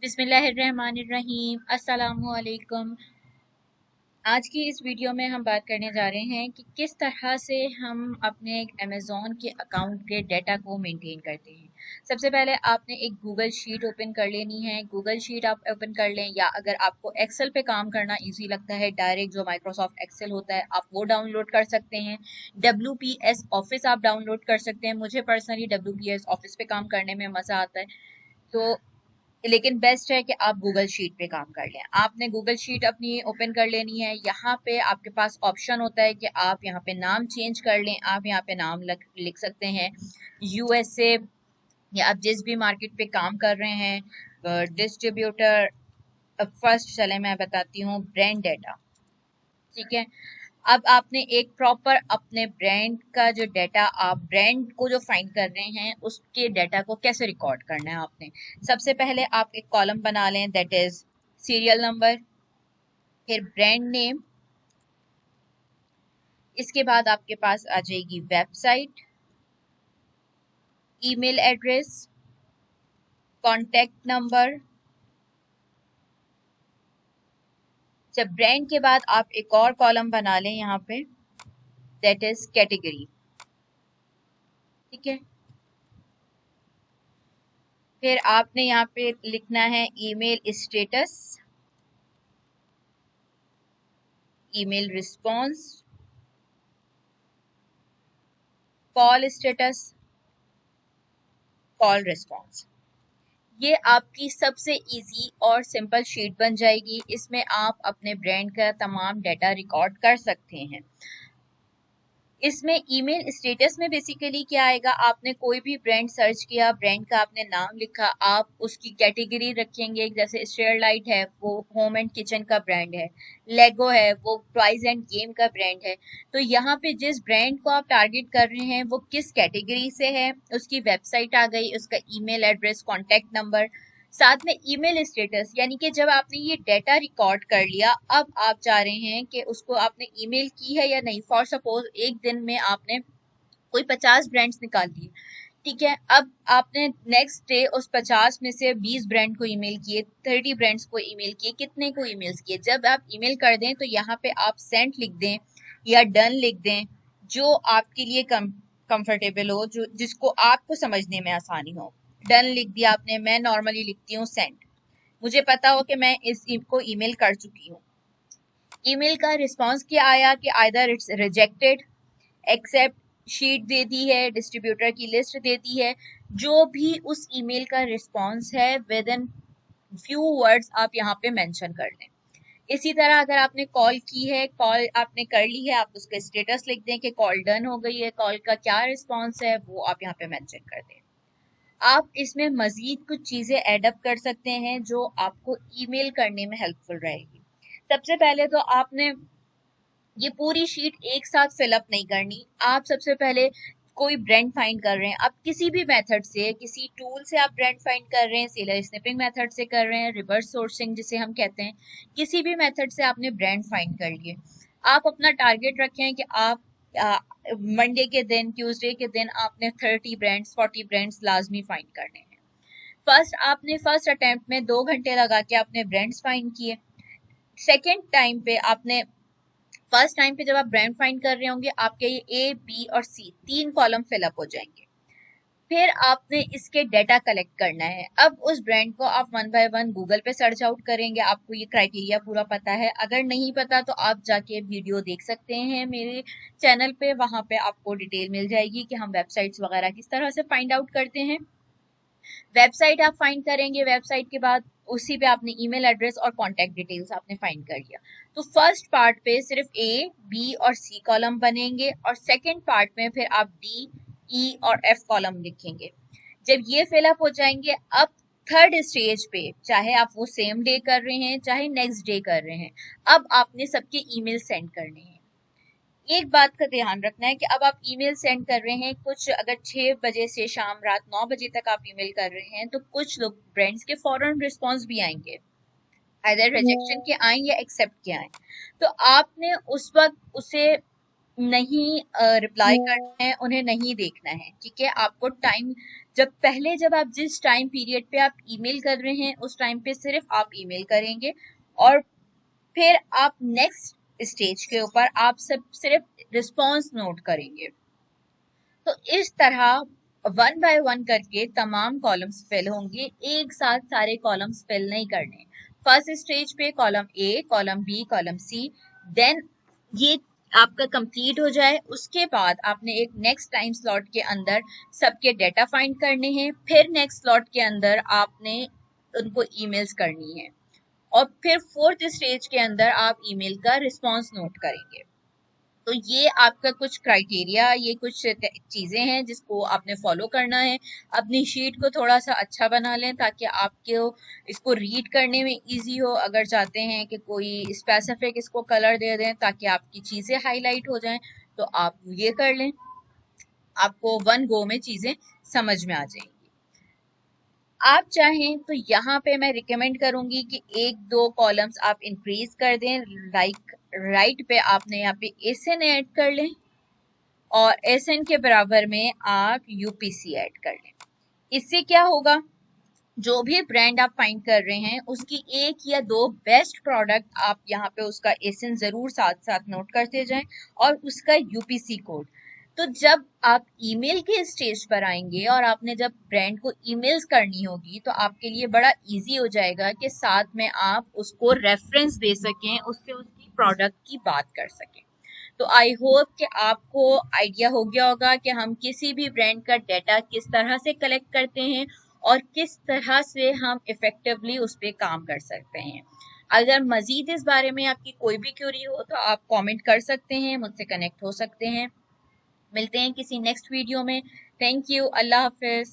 बिस्मिल्लाहिर्रहमानिर्रहीम अस्सलामुअलैकुम। आज की इस वीडियो में हम बात करने जा रहे हैं कि किस तरह से हम अपने अमेज़ॉन के अकाउंट के डाटा को मेंटेन करते हैं। सबसे पहले आपने एक गूगल शीट ओपन कर लेनी है। गूगल शीट आप ओपन कर लें, या अगर आपको एक्सेल पे काम करना इजी लगता है, डायरेक्ट जो माइक्रोसॉफ्ट एक्सेल होता है आप वो डाउनलोड कर सकते हैं। WPS ऑफिस आप डाउनलोड कर सकते हैं। मुझे पर्सनली WPS ऑफिस पे काम करने में मज़ा आता है, तो लेकिन बेस्ट है कि आप गूगल शीट पे काम कर लें। आपने गूगल शीट अपनी ओपन कर लेनी है। यहाँ पे आपके पास ऑप्शन होता है कि आप यहाँ पे नाम चेंज कर लें। आप यहाँ पे नाम लिख सकते हैं USA, या आप जिस भी मार्केट पे काम कर रहे हैं, डिस्ट्रीब्यूटर। फर्स्ट चले मैं बताती हूँ ब्रांड डाटा, ठीक है। अब आपने एक प्रॉपर अपने ब्रांड का जो डाटा, आप ब्रांड को जो फाइंड कर रहे हैं उसके डाटा को कैसे रिकॉर्ड करना है आपने। सबसे पहले आप एक कॉलम बना लें, दैट इज सीरियल नंबर, फिर ब्रांड नेम, इसके बाद आपके पास आ जाएगी website, email address, contact number. जब ब्रांड के बाद आप एक और कॉलम बना लें यहाँ पे, दैट इज कैटेगरी, ठीक है। फिर आपने यहाँ पे लिखना है email status, email response, call status, call response. ये आपकी सबसे इजी और सिंपल शीट बन जाएगी। इसमें आप अपने ब्रांड का तमाम डाटा रिकॉर्ड कर सकते हैं। इसमें ईमेल स्टेटस में बेसिकली क्या आएगा, आपने कोई भी ब्रांड सर्च किया, ब्रांड का आपने नाम लिखा, आप उसकी कैटेगरी रखेंगे। जैसे स्टेरलाइट है वो होम एंड किचन का ब्रांड है, लेगो है वो टॉयज एंड गेम का ब्रांड है। तो यहाँ पे जिस ब्रांड को आप टारगेट कर रहे हैं वो किस कैटेगरी से है, उसकी वेबसाइट आ गई, उसका ईमेल एड्रेस, कॉन्टेक्ट नंबर, साथ में ईमेल स्टेटस। यानी कि जब आपने ये डाटा रिकॉर्ड कर लिया, अब आप चाह रहे हैं कि उसको आपने ईमेल की है या नहीं। फॉर सपोज एक दिन में आपने कोई 50 ब्रांड्स निकाल दिए, ठीक है। अब आपने नेक्स्ट डे उस 50 में से 20 ब्रांड को ईमेल किए, 30 ब्रांड्स को ईमेल किए, कितने को ईमेल्स किए। जब आप ईमेल कर दें तो यहाँ पे आप सेंड लिख दें या डन लिख दें, जो आपके लिए कंफर्टेबल हो, जो जिसको आपको समझने में आसानी हो। डन लिख दिया आपने, मैं नॉर्मली लिखती हूँ सेंड। मुझे पता हो कि मैं इस को ईमेल कर चुकी हूँ। ईमेल का रिस्पांस क्या आया कि either it's rejected, accept, sheet दे दी है, डिस्ट्रीब्यूटर की लिस्ट दे दी है। जो भी उस ईमेल का रिस्पांस है विद इन फ्यू वर्ड्स आप यहाँ पे मेंशन कर दें। इसी तरह अगर आपने कॉल की है, कॉल आपने कर ली है, आप उसका स्टेटस लिख दें कि कॉल डन हो गई है, कॉल का क्या रिस्पांस है वो आप यहाँ पे मेंशन कर दें। आप इसमें मजीद कुछ चीजें एडअप कर सकते हैं जो आपको ईमेल करने में हेल्पफुल रहेगी। सबसे पहले तो आपने ये पूरी शीट एक साथ फिलअप नहीं करनी। आप सबसे पहले कोई ब्रांड फाइंड कर रहे हैं, आप किसी भी मेथड से, किसी टूल से आप ब्रांड फाइंड कर रहे हैं, सेलर स्निपिंग मेथड से कर रहे हैं, रिवर्स सोर्सिंग जिसे हम कहते हैं, किसी भी मेथड से आपने ब्रांड फाइंड कर लिए। आप अपना टारगेट रखें कि आप मंडे के दिन, ट्यूसडे के दिन आपने 30 ब्रांड्स, 40 ब्रांड्स लाजमी फाइंड करने हैं। फर्स्ट अटेम्प्ट में 2 घंटे लगा के आपने ब्रांड्स फाइंड किए। सेकेंड टाइम पे आपने, फर्स्ट टाइम पे जब आप ब्रांड फाइंड कर रहे होंगे, आपके ये A, B और C 3 कॉलम फिलअप हो जाएंगे। फिर आपने इसके डाटा कलेक्ट करना है। अब उस ब्रांड को आप वन बाय वन गूगल पे सर्च आउट करेंगे। आपको ये क्राइटेरिया पूरा पता है। अगर नहीं पता तो आप जाके वीडियो देख सकते हैं मेरे चैनल पे, वहां पे आपको डिटेल मिल जाएगी कि हम वेबसाइट्स वगैरह किस तरह से फाइंड आउट करते हैं। वेबसाइट आप फाइंड करेंगे, वेबसाइट के बाद उसी पे आपने ईमेल एड्रेस और कॉन्टैक्ट डिटेल्स आपने फाइंड कर लिया। तो फर्स्ट पार्ट पे सिर्फ A, B और C कॉलम बनेंगे, और सेकंड पार्ट में फिर आप D, E और F कॉलम लिखेंगे। जब ये फिलअप हो जाएंगे, अब थर्ड स्टेज पे, चाहे आप वो सेम डे कर रहे हैं चाहे नेक्स्ट डे कर रहे हैं, अब आपने सबके ईमेल सेंड करने हैं। एक बात का ध्यान रखना है कि अब आप ईमेल सेंड कर रहे हैं, कुछ अगर 6 बजे से शाम रात 9 बजे तक आप ईमेल कर रहे हैं, तो कुछ लोग ब्रांड्स के फौरन रिस्पांस भी आएंगे, आइदर रिजेक्शन के आए या एक्सेप्ट के आए। तो आपने उस वक्त उसे नहीं रिप्लाई करना है, उन्हें नहीं देखना है, ठीक है। आपको टाइम जब आप जिस टाइम पीरियड पे आप ईमेल कर रहे हैं उस टाइम पे सिर्फ आप ईमेल करेंगे, और फिर आप नेक्स्ट स्टेज के ऊपर आप सब सिर्फ रिस्पॉन्स नोट करेंगे। तो इस तरह वन बाय वन करके तमाम कॉलम्स फिल होंगे, एक साथ सारे कॉलम्स फिल नहीं करने। फर्स्ट स्टेज पे column A, column B, column C, then ये आपका कंप्लीट हो जाए, उसके बाद आपने एक नेक्स्ट टाइम स्लॉट के अंदर सबके डेटा फाइंड करने हैं, फिर नेक्स्ट स्लॉट के अंदर आपने उनको ईमेल्स करनी है, और फिर फोर्थ स्टेज के अंदर आप ईमेल का रिस्पॉन्स नोट करेंगे। तो ये आपका कुछ क्राइटेरिया, ये कुछ चीजें हैं जिसको आपने फॉलो करना है। अपनी शीट को थोड़ा सा अच्छा बना लें ताकि आपको इसको रीड करने में इजी हो। अगर चाहते हैं कि कोई स्पेसिफिक इसको कलर दे दें ताकि आपकी चीजें हाईलाइट हो जाएं, तो आप ये कर लें, आपको वन गो में चीजें समझ में आ जाएंगी। आप चाहें तो यहाँ पे मैं रिकमेंड करूंगी कि एक दो कॉलम्स आप इंक्रीज कर दें, लाइक राइट पे आपने यहाँ पे एसएन ऐड कर लें, और एसएन के बराबर में आप यूपीसी ऐड कर लें। इससे क्या होगा, जो भी ब्रांड आप फाइंड कर रहे हैं उसकी एक या दो बेस्ट प्रोडक्ट आप यहाँ पे उसका एसएन जरूर साथ साथ नोट करते जाएं, और उसका यूपीसी कोड। तो जब आप ईमेल के स्टेज पर आएंगे और आपने जब ब्रांड को ईमेल्स करनी होगी तो आपके लिए बड़ा इजी हो जाएगा कि साथ में आप उसको रेफरेंस दे सकें, उससे उसकी प्रोडक्ट की बात कर सकें। तो आई होप कि आपको आइडिया हो गया होगा कि हम किसी भी ब्रांड का डाटा किस तरह से कलेक्ट करते हैं और किस तरह से हम इफेक्टिवली उस पर काम कर सकते हैं। अगर मजीद इस बारे में आपकी कोई भी क्वेरी हो तो आप कमेंट कर सकते हैं, मुझसे कनेक्ट हो सकते हैं। मिलते हैं किसी नेक्स्ट वीडियो में। Thank you, Allah Hafiz.